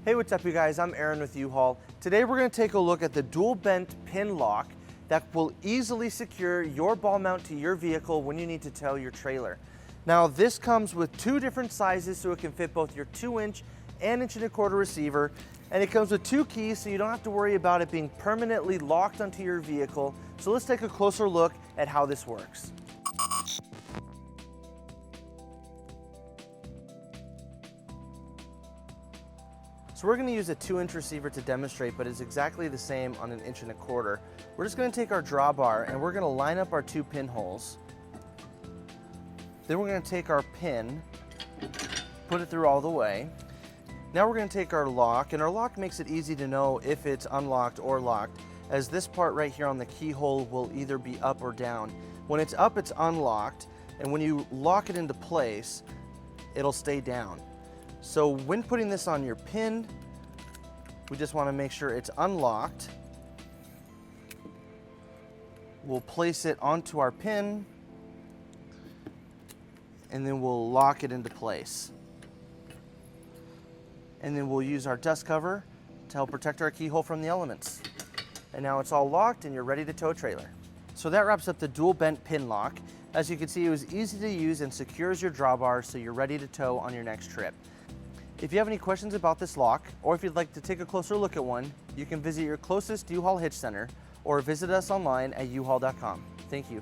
Hey, what's up you guys? I'm Aaron with U-Haul. Today we're going to take a look at the dual bent pin lock that will easily secure your ball mount to your vehicle when you need to tow your trailer. Now this comes with two different sizes so it can fit both your 2-inch and 1.25-inch receiver, and it comes with two keys so you don't have to worry about it being permanently locked onto your vehicle. So let's take a closer look at how this works. So we're going to use a 2-inch receiver to demonstrate, but it's exactly the same on an 1.25-inch. We're just going to take our drawbar and we're going to line up our two pinholes. Then we're going to take our pin, put it through all the way. Now we're going to take our lock, and our lock makes it easy to know if it's unlocked or locked, as this part right here on the keyhole will either be up or down. When it's up, it's unlocked, and when you lock it into place, it'll stay down. So when putting this on your pin, we just want to make sure it's unlocked. We'll place it onto our pin, and then we'll lock it into place. And then we'll use our dust cover to help protect our keyhole from the elements. And now it's all locked and you're ready to tow a trailer. So that wraps up the dual bent pin lock. As you can see, it was easy to use and secures your drawbar so you're ready to tow on your next trip. If you have any questions about this lock, or if you'd like to take a closer look at one, you can visit your closest U-Haul Hitch Center or visit us online at uhaul.com. Thank you.